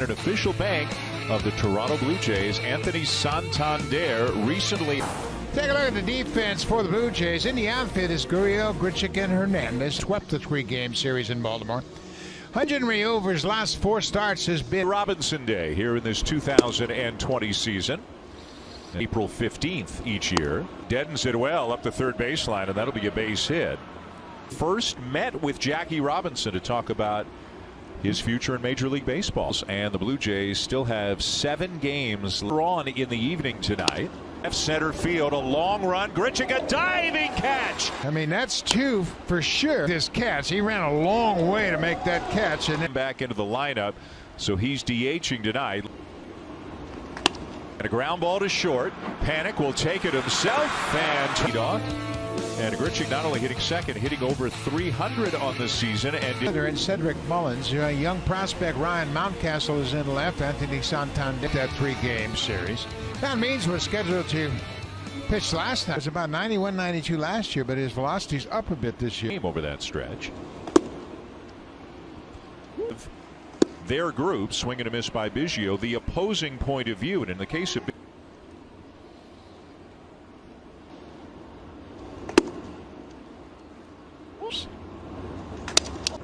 An official bank of the Toronto Blue Jays, Anthony Santander, recently. Take a look at the defense for the Blue Jays. In the outfit is Gurriel, Grichuk, and Hernandez. Swept the three-game series in Baltimore. Hyun-Jin over his last four starts has been Robinson Day here in this 2020 season. April 15th each year. Deadens it well up the third baseline, and that'll be a base hit. First met with Jackie Robinson to talk about his future in Major League Baseball. And the Blue Jays still have 7 games on in the evening tonight. Left center field, a long run. Grichuk, a diving catch. I mean, that's 2 for sure. This catch, he ran a long way to make that catch. And then back into the lineup, so he's DHing tonight. And a ground ball to short. Panic will take it himself and teed off. And Grichuk not only hitting second, hitting over 300 on the season. And Cedric Mullins, young prospect Ryan Mountcastle is in left. Anthony Santander, that 3-game series. That means was scheduled to pitch last night. It was about 91, 92 last year, but his velocity's up a bit this year. Over that stretch. Their group, swing and a miss by Biggio, the opposing point of view. And in the case of it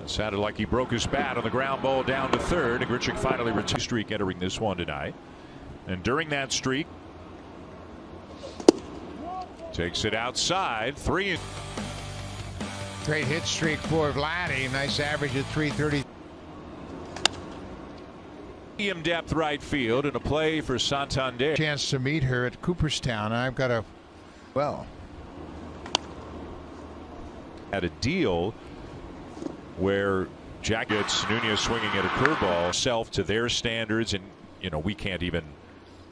sounded like he broke his bat on the ground ball down to third. And Grichuk finally returned streak entering this one tonight. And during that streak, takes it outside. 3. Great hit streak for Vladdy. Nice average at 330. Medium depth right field, and a play for Santander. Chance to meet her at Cooperstown. I've got a had a deal where Jack gets Nunez swinging at a curveball, self to their standards, and we can't even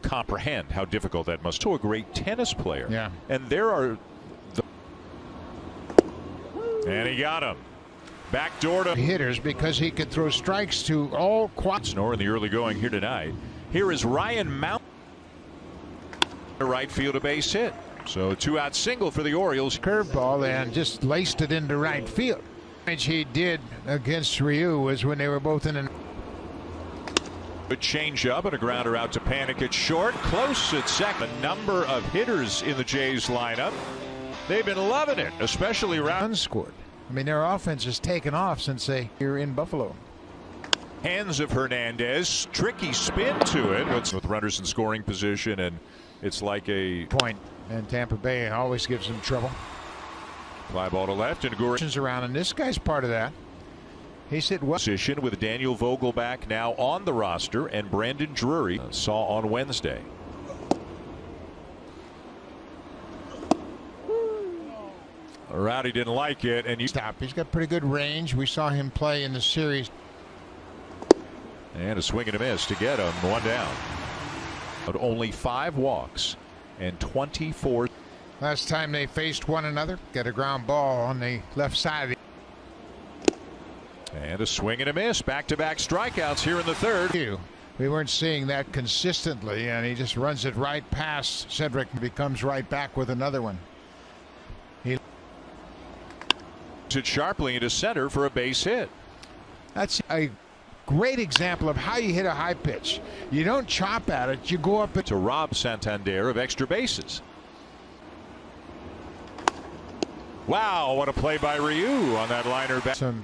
comprehend how difficult that must be. To a great tennis player. Yeah. And there are and he got him. Backdoor to hitters because he could throw strikes to all quads. Nor in the early going here tonight. Here is Ryan Mount. Right field, a base hit. So 2-out single for the Orioles. Curveball and just laced it into right field. Which he did against Ryu was when they were both in an good change up and a grounder out to Panic at short. Close at second. A number of hitters in the Jays lineup. They've been loving it, especially unscored. I mean, their offense has taken off since they were in Buffalo. Hands of Hernandez, tricky spin to it with runners in scoring position, and it's like a point. And Tampa Bay always gives them trouble. Fly ball to left, and Gurriel's around, and this guy's part of that. He said well. Position with Daniel Vogelback now on the roster, and Brandon Drury saw on Wednesday. Rowdy didn't like it, and you stop. He's got pretty good range. We saw him play in the series. And a swing and a miss to get him. 1 down. But only 5 walks and 24. Last time they faced one another, got a ground ball on the left side. And a swing and a miss. Back-to-back strikeouts here in the third. We weren't seeing that consistently, and he just runs it right past Cedric and becomes right back with another one. He it sharply into center for a base hit. That's a great example of how you hit a high pitch. You don't chop at it, you go up to rob Santander of extra bases. Wow, what a play by Ryu on that liner back. Some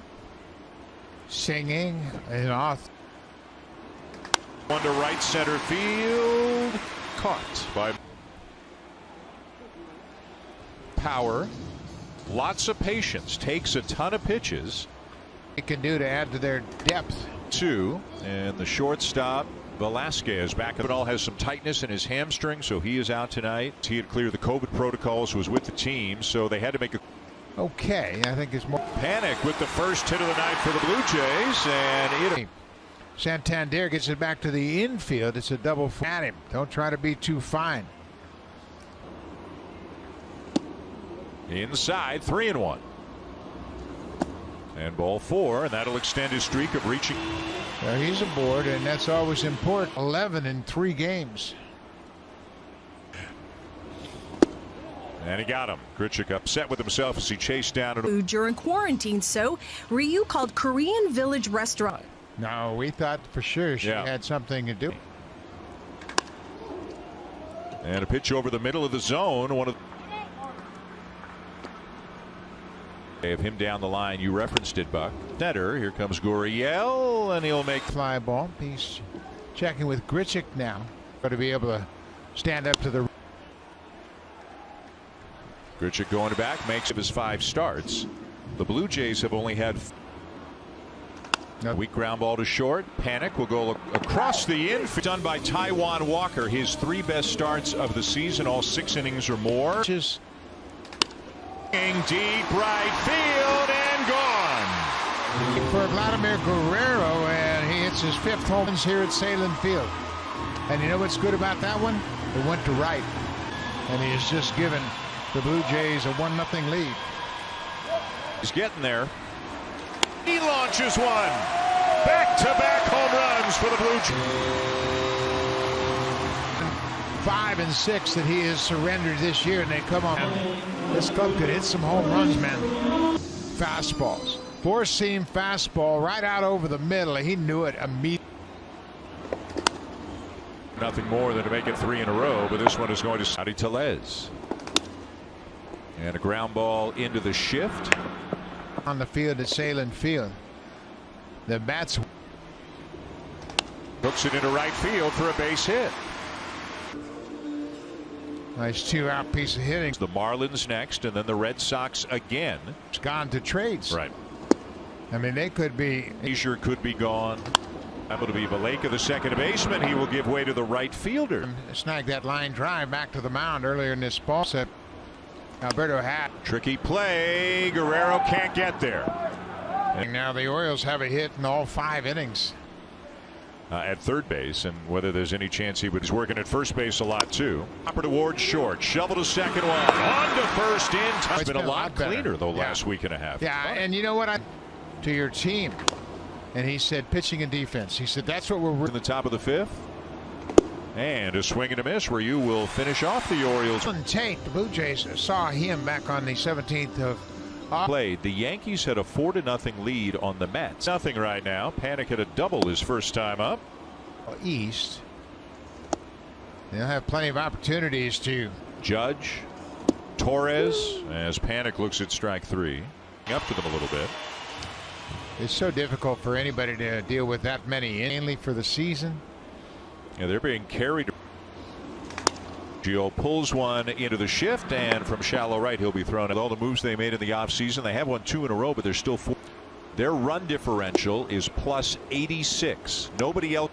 singing and off. One to right center field. Caught by power. Lots of patience. Takes a ton of pitches. It can do to add to their depth. 2, and the shortstop Velasquez back. It all has some tightness in his hamstring, so he is out tonight. He had cleared the COVID protocols, was with the team, so they had to make a. Okay, I think it's more. Panic with the first hit of the night for the Blue Jays, and Santander gets it back to the infield. It's a double at him. Don't try to be too fine. Inside, 3-1. And ball 4, and that'll extend his streak of reaching. Well, he's aboard, and that's always important. 11 in 3 games. And he got him. Grichuk upset with himself as he chased down. Food during quarantine, so Ryu called Korean Village Restaurant. No, we thought for sure she had something to do. And a pitch over the middle of the zone. One of him down the line. You referenced it, Buck. Center. Here comes Gurriel, and he'll make fly ball. He's checking with Grichuk now. Got to be able to stand up to the. Grichuk going back, makes of his 5 starts. The Blue Jays have only had a weak ground ball to short. Panic will go across the infield. Done by Taijuan Walker. His 3 best starts of the season, all 6 innings or more. Just deep right field and gone. For Vladimir Guerrero, and he hits his 5th home run here at Salem Field. And you know what's good about that one? It went to right, and he has just given the Blue Jays a 1-0 lead. He's getting there. He launches one. Back-to-back home runs for the Blue Jays. 5 and 6 that he has surrendered this year, and they come on. This club could hit some home runs, man. Fastballs. 4-seam fastball right out over the middle. He knew it immediately. Nothing more than to make it 3 in a row, but this one is going to Saudi Tellez. And a ground ball into the shift. On the field at Salem Field. The bats. Hooks it into right field for a base hit. Nice 2-out piece of hitting. The Marlins next, and then the Red Sox again. It's gone to trades. Right. I mean, they could be. Azier could be gone. Able to be Valeka, the second baseman. He will give way to the right fielder. Snagged that line drive back to the mound earlier in this ball set. Alberto had. Tricky play. Guerrero can't get there. And now the Orioles have a hit in all 5 innings. At third base, and whether there's any chance he's working at first base a lot too. Hopper towards short, shovel to second one, on to first in time. It's been a lot cleaner though last week and a half. Yeah, and you know what? To your team, and he said pitching and defense. He said that's what we're in the top of the 5th. And a swing and a miss where you will finish off the Orioles. Tate, the Blue Jays saw him back on the 17th of played. The Yankees had a 4-0 lead on the Mets. Nothing right now. Panic had a double his first time up. East. They'll have plenty of opportunities to Judge, Torres, as Panic looks at strike 3. Up to them a little bit. It's so difficult for anybody to deal with that many, mainly for the season. Yeah, they're being carried. Gio pulls one into the shift, and from shallow right he'll be thrown. With all the moves they made in the offseason, they have won 2 in a row, but they're still 4. Their run differential is plus 86. Nobody else.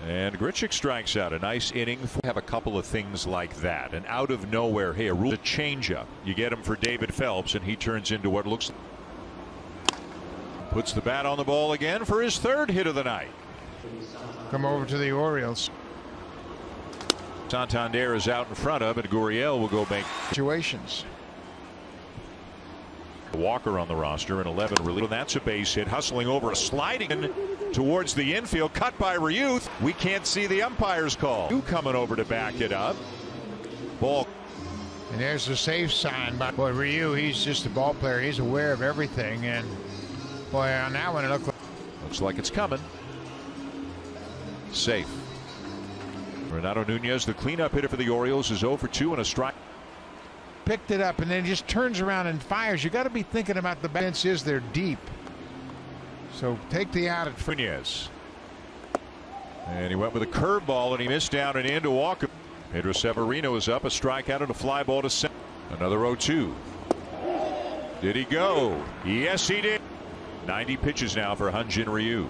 And Grichuk strikes out. A nice inning. Have a couple of things like that. And out of nowhere, hey, a changeup. You get him for David Phelps, and he turns into what looks. Puts the bat on the ball again for his 3rd hit of the night. Come over to the Orioles. Santander is out in front of, and Gurriel will go make situations. Walker on the roster, and 11 relief. And that's a base hit, hustling over, a sliding in towards the infield, cut by Ryu. We can't see the umpire's call. You coming over to back it up. Ball. And there's the safe sign by Ryu. He's just a ball player. He's aware of everything. And boy, on that one, it looks like it's coming. Safe. Renato Nunez, the cleanup hitter for the Orioles, is 0 for 2 and a strike. Picked it up and then just turns around and fires. You got to be thinking about the bench is they're deep. So take the out at Nunez. And he went with a curveball and he missed down and in to Walker. Pedro Severino is up, a strikeout and a fly ball to center. Another 0-2. Did he go? Yes, he did. 90 pitches now for Hyun-Jin Ryu.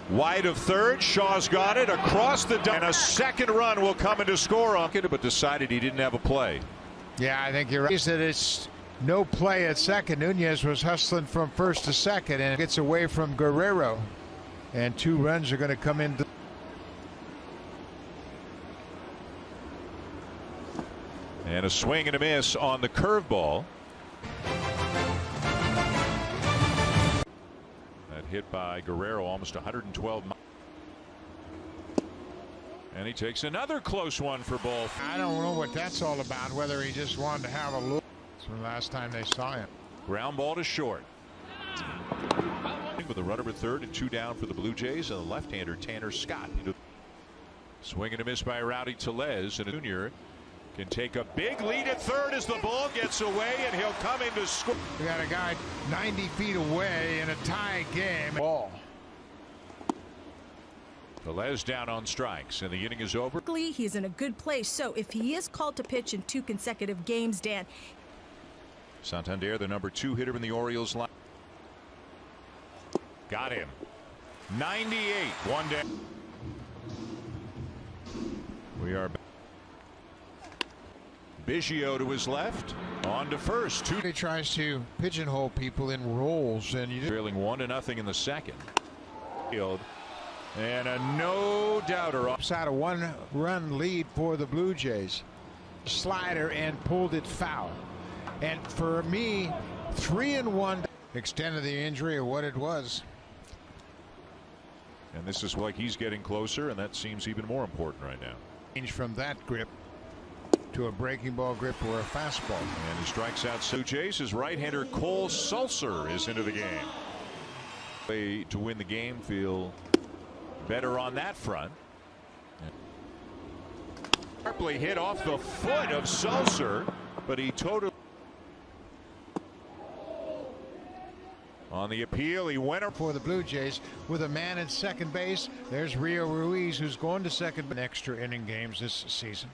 Wide of third, Shaw's got it across the and a second run will come in to score on it, but decided he didn't have a play. Yeah, I think you're right. He said it's no play at second. Nunez was hustling from first to second and gets away from Guerrero, and 2 runs are going to come in. And a swing and a miss on the curveball. Hit by Guerrero, almost 112 miles. And he takes another close one for both. I don't know what that's all about, whether he just wanted to have a look. It's the last time they saw him. Ground ball to short. With a runner at third and 2 down for the Blue Jays, and the left-hander Tanner Scott. Swing and a miss by Rowdy Tellez, and Jr. can take a big lead at third as the ball gets away, and he'll come in to score. We got a guy 90 feet away in a tie game. Ball. Tellez down on strikes, and the inning is over. He's in a good place, so if he is called to pitch in 2 consecutive games, Dan. Santander, the number 2 hitter in the Orioles line. Got him. 98, 1 down. We are back. Biggio to his left, on to first. He tries to pigeonhole people in roles, and you trailing 1-0 in the second. Field. And a no-doubter. Outside a 1-run lead for the Blue Jays. Slider and pulled it foul. And for me, 3-1. Extent of the injury or what it was. And this is like he's getting closer, and that seems even more important right now. Change from that grip to a breaking ball grip or a fastball. And he strikes out Blue Jays. His right-hander Cole Sulser is into the game. Way to win the game, feel better on that front. Sharply hit off the foot of Sulser, but he totally. On the appeal, he went up for the Blue Jays with a man at second base. There's Rio Ruiz, who's going to second in extra inning games this season.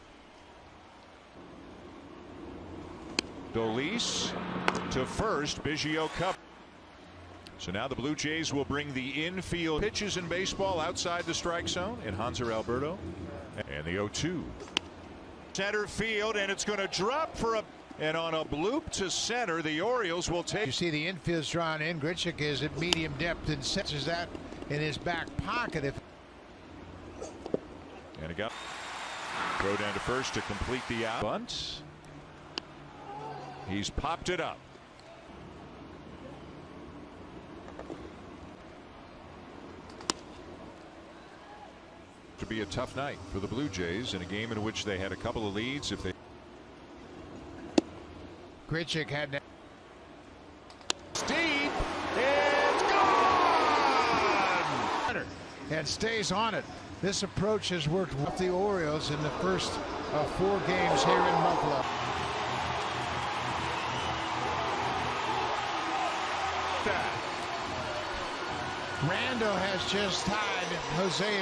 Dolis to first. Biggio cup. So now the Blue Jays will bring the infield pitches in baseball outside the strike zone in Hanser Alberto. And the 0-2. Center field, and it's going to drop for a. And on a bloop to center, the Orioles will take. You see the infield's drawn in. Grichuk is at medium depth and senses that in his back pocket. And it got throw down to first to complete the out. Bunt. He's popped it up. To be a tough night for the Blue Jays in a game in which they had a couple of leads. If they. Grichuk had Steve, it's gone! And stays on it. This approach has worked with the Orioles in the first of 4 games here in Buffalo. Randall has just tied Jose